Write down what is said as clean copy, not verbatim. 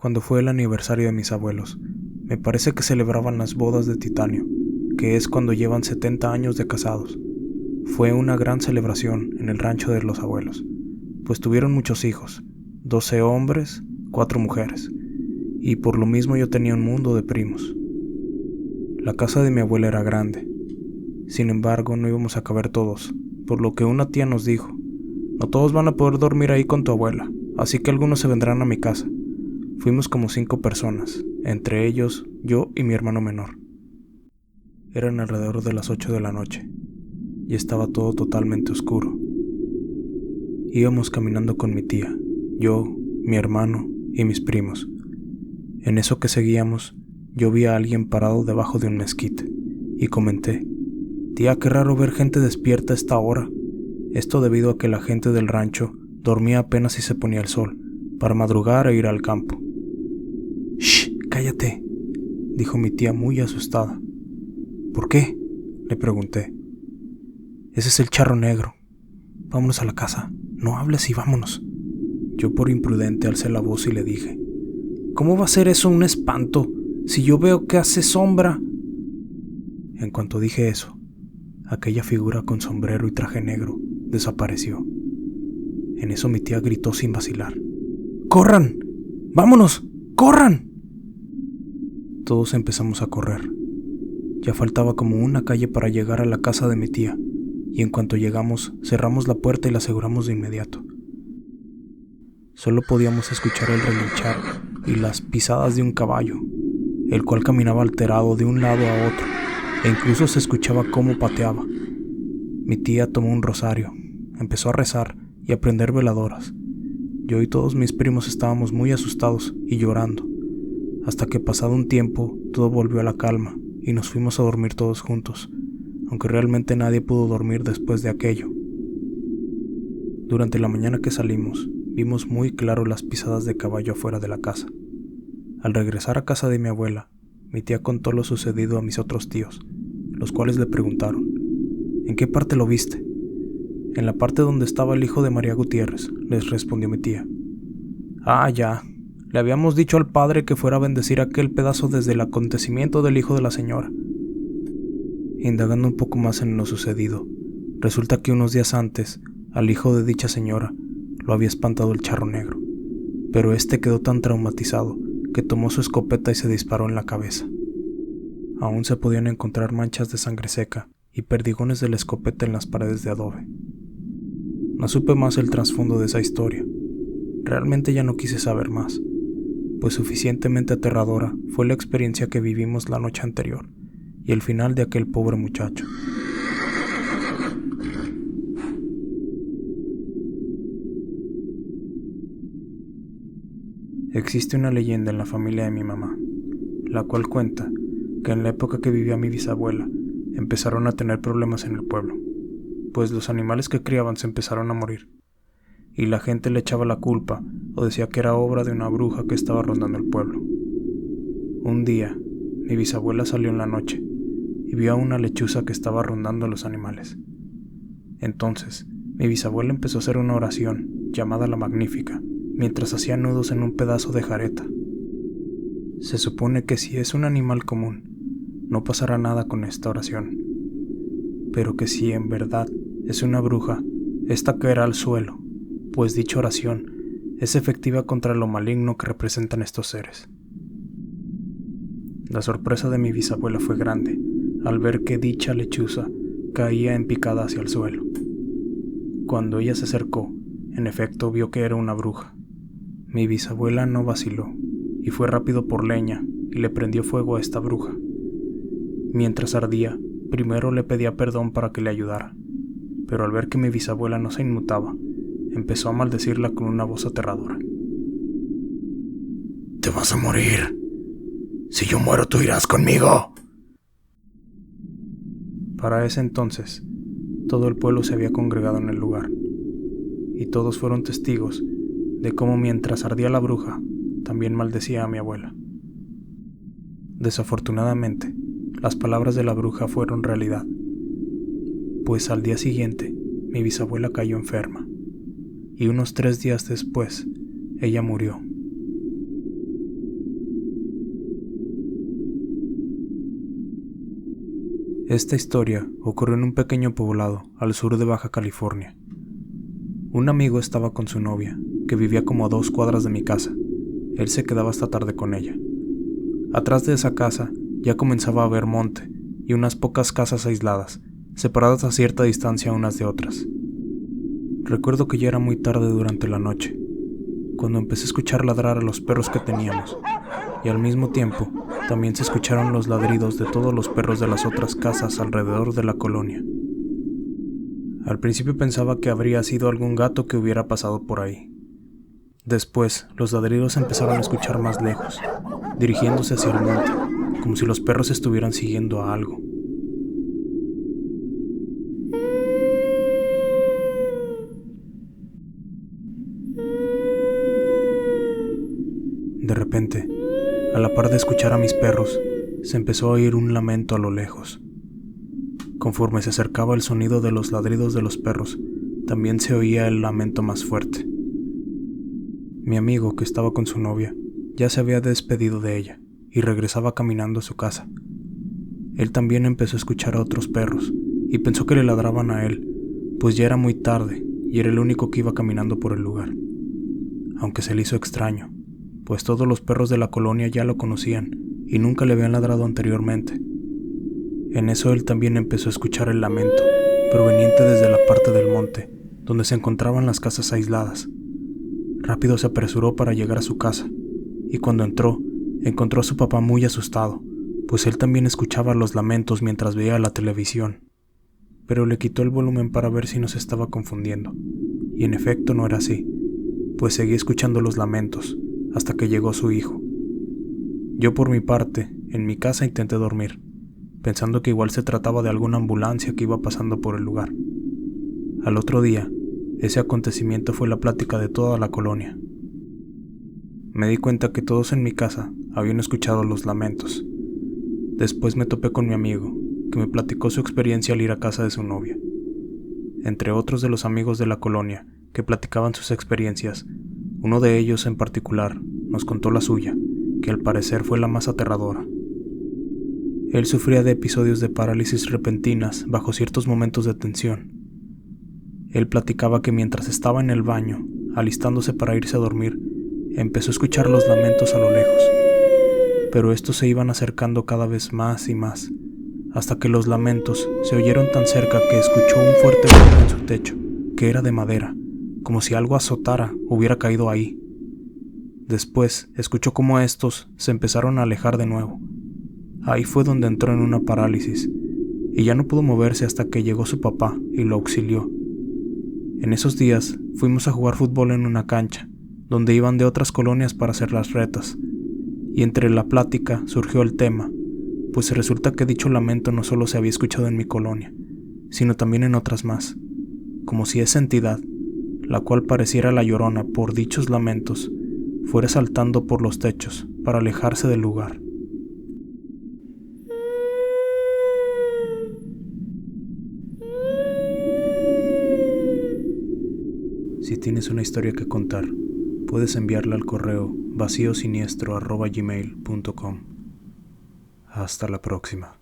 cuando fue el aniversario de mis abuelos. Me parece que celebraban las bodas de titanio, que es cuando llevan 70 años de casados. Fue una gran celebración en el rancho de los abuelos, pues tuvieron muchos hijos, 12 hombres, 4 mujeres, y por lo mismo yo tenía un mundo de primos. La casa de mi abuela era grande, sin embargo no íbamos a caber todos, por lo que una tía nos dijo: no todos van a poder dormir ahí con tu abuela, así que algunos se vendrán a mi casa. Fuimos como 5 personas, entre ellos yo y mi hermano menor. Eran alrededor de las 8 de la noche, y estaba todo totalmente oscuro. Íbamos caminando con mi tía, yo, mi hermano y mis primos. En eso que seguíamos, yo vi a alguien parado debajo de un mezquite, y comenté: tía, qué raro ver gente despierta a esta hora. Esto debido a que la gente del rancho dormía apenas si se ponía el sol, para madrugar e ir al campo. «Shh, cállate», dijo mi tía muy asustada. «¿Por qué?», le pregunté. «Ese es el charro negro. Vámonos a la casa, no hables y vámonos». Yo por imprudente alcé la voz y le dije: «¿Cómo va a ser eso un espanto, si yo veo que hace sombra?» En cuanto dije eso, aquella figura con sombrero y traje negro desapareció. En eso mi tía gritó sin vacilar: «¡Corran! ¡Vámonos! ¡Corran!». Todos empezamos a correr. Ya faltaba como una calle para llegar a la casa de mi tía, y en cuanto llegamos, cerramos la puerta y la aseguramos de inmediato. Solo podíamos escuchar el relinchar y las pisadas de un caballo, el cual caminaba alterado de un lado a otro, e incluso se escuchaba cómo pateaba. Mi tía tomó un rosario, empezó a rezar y a prender veladoras. Yo y todos mis primos estábamos muy asustados y llorando, hasta que pasado un tiempo todo volvió a la calma y nos fuimos a dormir todos juntos, aunque realmente nadie pudo dormir después de aquello. Durante la mañana que salimos, vimos muy claro las pisadas de caballo afuera de la casa. Al regresar a casa de mi abuela, mi tía contó lo sucedido a mis otros tíos, los cuales le preguntaron: «¿En qué parte lo viste?». «En la parte donde estaba el hijo de María Gutiérrez», les respondió mi tía. «Ah, ya. Le habíamos dicho al padre que fuera a bendecir aquel pedazo desde el acontecimiento del hijo de la señora». Indagando un poco más en lo sucedido, resulta que unos días antes, al hijo de dicha señora lo había espantado el charro negro, pero este quedó tan traumatizado que tomó su escopeta y se disparó en la cabeza. Aún se podían encontrar manchas de sangre seca y perdigones de la escopeta en las paredes de adobe. No supe más el trasfondo de esa historia. Realmente ya no quise saber más, pues suficientemente aterradora fue la experiencia que vivimos la noche anterior y el final de aquel pobre muchacho. Existe una leyenda en la familia de mi mamá, la cual cuenta que en la época que vivía mi bisabuela empezaron a tener problemas en el pueblo, pues los animales que criaban se empezaron a morir, y la gente le echaba la culpa o decía que era obra de una bruja que estaba rondando el pueblo. Un día, mi bisabuela salió en la noche y vio a una lechuza que estaba rondando a los animales. Entonces, mi bisabuela empezó a hacer una oración llamada la Magnífica, mientras hacía nudos en un pedazo de jareta. Se supone que si es un animal común, no pasará nada con esta oración, pero que si en verdad es una bruja, esta caerá al suelo, pues dicha oración es efectiva contra lo maligno que representan estos seres. La sorpresa de mi bisabuela fue grande al ver que dicha lechuza caía en picada hacia el suelo. Cuando ella se acercó, en efecto vio que era una bruja. Mi bisabuela no vaciló y fue rápido por leña y le prendió fuego a esta bruja. Mientras ardía, primero le pedía perdón para que le ayudara, pero al ver que mi bisabuela no se inmutaba, empezó a maldecirla con una voz aterradora. «Te vas a morir. Si yo muero, tú irás conmigo». Para ese entonces, todo el pueblo se había congregado en el lugar, y todos fueron testigos de cómo mientras ardía la bruja, también maldecía a mi abuela. Desafortunadamente, las palabras de la bruja fueron realidad, pues al día siguiente mi bisabuela cayó enferma, y unos 3 días después ella murió. Esta historia ocurrió en un pequeño poblado al sur de Baja California. Un amigo estaba con su novia, que vivía como a 2 cuadras de mi casa. Él se quedaba hasta tarde con ella. Atrás de esa casa ya comenzaba a haber monte y unas pocas casas aisladas, separadas a cierta distancia unas de otras. Recuerdo que ya era muy tarde durante la noche, cuando empecé a escuchar ladrar a los perros que teníamos, y al mismo tiempo también se escucharon los ladridos de todos los perros de las otras casas alrededor de la colonia. Al principio pensaba que habría sido algún gato que hubiera pasado por ahí. Después, los ladridos empezaron a escuchar más lejos, dirigiéndose hacia el monte, como si los perros estuvieran siguiendo a algo. De repente, a la par de escuchar a mis perros, se empezó a oír un lamento a lo lejos. Conforme se acercaba el sonido de los ladridos de los perros, también se oía el lamento más fuerte. Mi amigo, que estaba con su novia, ya se había despedido de ella y regresaba caminando a su casa. Él también empezó a escuchar a otros perros y pensó que le ladraban a él, pues ya era muy tarde y era el único que iba caminando por el lugar. Aunque se le hizo extraño, pues todos los perros de la colonia ya lo conocían y nunca le habían ladrado anteriormente. En eso él también empezó a escuchar el lamento, proveniente desde la parte del monte, donde se encontraban las casas aisladas. Rápido se apresuró para llegar a su casa, y cuando encontró a su papá muy asustado, pues él también escuchaba los lamentos mientras veía la televisión. Pero le quitó el volumen para ver si no se estaba confundiendo, y en efecto no era así, pues seguía escuchando los lamentos, hasta que llegó su hijo. Yo por mi parte, en mi casa intenté dormir, pensando que igual se trataba de alguna ambulancia que iba pasando por el lugar. Al otro día, ese acontecimiento fue la plática de toda la colonia. Me di cuenta que todos en mi casa habían escuchado los lamentos. Después me topé con mi amigo, que me platicó su experiencia al ir a casa de su novia. Entre otros de los amigos de la colonia que platicaban sus experiencias, uno de ellos en particular nos contó la suya, que al parecer fue la más aterradora. Él sufría de episodios de parálisis repentinas bajo ciertos momentos de tensión. Él platicaba que mientras estaba en el baño, alistándose para irse a dormir, empezó a escuchar los lamentos a lo lejos, pero estos se iban acercando cada vez más y más, hasta que los lamentos se oyeron tan cerca que escuchó un fuerte golpe en su techo, que era de madera, como si algo azotara hubiera caído ahí. Después escuchó cómo estos se empezaron a alejar de nuevo. Ahí fue donde entró en una parálisis, y ya no pudo moverse hasta que llegó su papá y lo auxilió. En esos días fuimos a jugar fútbol en una cancha, donde iban de otras colonias para hacer las retas, y entre la plática surgió el tema, pues resulta que dicho lamento no solo se había escuchado en mi colonia, sino también en otras más, como si esa entidad, la cual pareciera la Llorona por dichos lamentos, fuera saltando por los techos para alejarse del lugar. Si tienes una historia que contar, puedes enviarla al correo vaciosiniestro@gmail.com. Hasta la próxima.